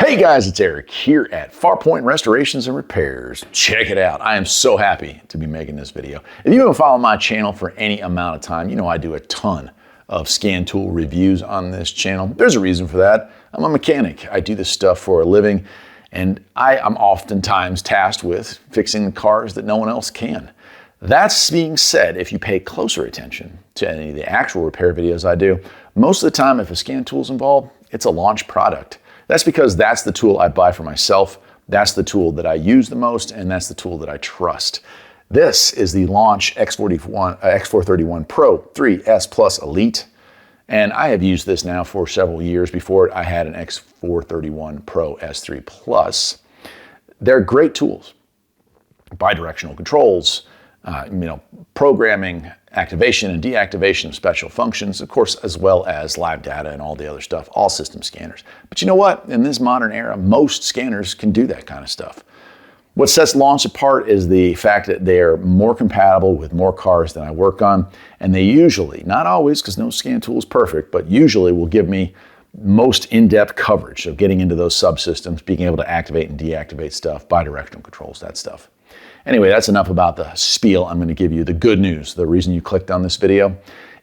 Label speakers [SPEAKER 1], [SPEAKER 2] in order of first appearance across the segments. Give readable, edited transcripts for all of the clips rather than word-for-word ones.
[SPEAKER 1] Hey guys, it's Eric here at Farpoint Restorations and Repairs. Check it out. I am so happy to be making this video. If you haven't followed my channel for any amount of time, you know I do a ton of scan tool reviews on this channel. There's a reason for that. I'm a mechanic. I do this stuff for a living, and I'm oftentimes tasked with fixing the cars that no one else can. That's being said, if you pay closer attention to any of the actual repair videos I do, most of the time if a scan tool is involved, it's a launch product. That's because that's the tool I buy for myself, that's the tool that I use the most, and that's the tool that I trust. This is the Launch X431 Pro 3S Plus Elite, and I have used this now for several years. Before it, I had an X431 Pro S3 Plus. They're great tools. Bidirectional controls, programming, activation and deactivation of special functions, of course, as well as live data and all the other stuff, all system scanners. But you know what? In this modern era, most scanners can do that kind of stuff. What sets Launch apart is the fact that they are more compatible with more cars than I work on, and they usually, not always, because no scan tool is perfect, but usually will give me most in-depth coverage of getting into those subsystems, being able to activate and deactivate stuff, bidirectional controls, that stuff. Anyway, that's enough about the spiel. I'm going to give you the good news. The reason you clicked on this video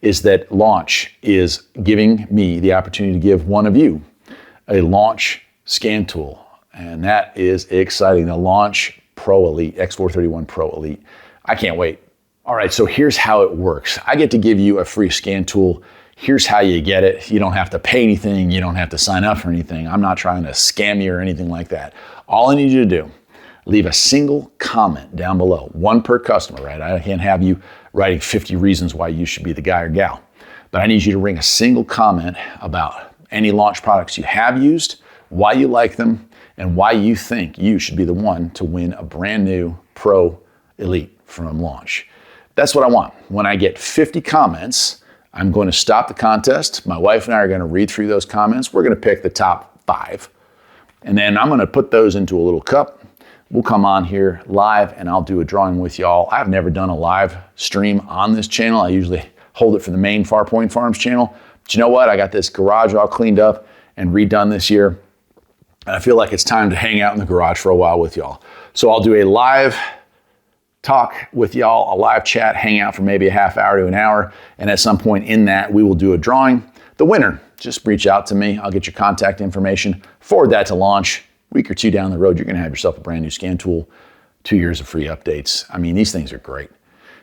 [SPEAKER 1] is that Launch is giving me the opportunity to give one of you a Launch scan tool. And that is exciting. The Launch Pro Elite, X431 Pro Elite. I can't wait. All right, so here's how it works. I get to give you a free scan tool. Here's how you get it. You don't have to pay anything. You don't have to sign up for anything. I'm not trying to scam you or anything like that. All I need you to do, leave a single comment down below, one per customer, right? I can't have you writing 50 reasons why you should be the guy or gal, but I need you to bring a single comment about any Launch products you have used, why you like them, and why you think you should be the one to win a brand new Pro Elite from Launch. That's what I want. When I get 50 comments, I'm going to stop the contest. My wife and I are going to read through those comments. We're going to pick the top 5, and then I'm going to put those into a little cup. We'll come on here live and I'll do a drawing with y'all. I've never done a live stream on this channel. I usually hold it for the main Farpoint Farms channel. But you know what? I got this garage all cleaned up and redone this year. And I feel like it's time to hang out in the garage for a while with y'all. So I'll do a live talk with y'all, a live chat, hang out for maybe a half hour to an hour. And at some point in that, we will do a drawing. The winner, just reach out to me. I'll get your contact information, forward that to Launch. Week or two down the road, you're going to have yourself a brand new scan tool, 2 years of free updates. I mean, these things are great.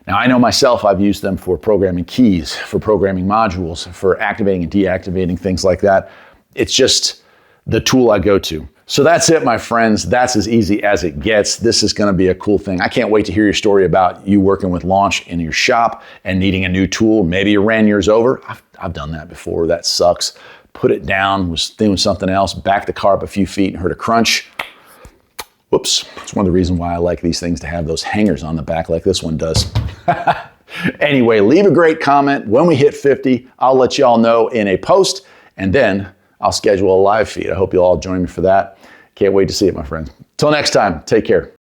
[SPEAKER 1] Now, I know myself, I've used them for programming keys, for programming modules, for activating and deactivating things like that. It's just the tool I go to. So that's it, my friends. That's as easy as it gets. This is going to be a cool thing. I can't wait to hear your story about you working with Launch in your shop and needing a new tool. Maybe you ran yours over. I've done that before. That sucks. Put it down, was doing something else, backed the car up a few feet and heard a crunch. Whoops. It's one of the reasons why I like these things to have those hangers on the back like this one does. Anyway, leave a great comment. When we hit 50, I'll let y'all know in a post, and then I'll schedule a live feed. I hope you'll all join me for that. Can't wait to see it, my friends. Till next time, take care.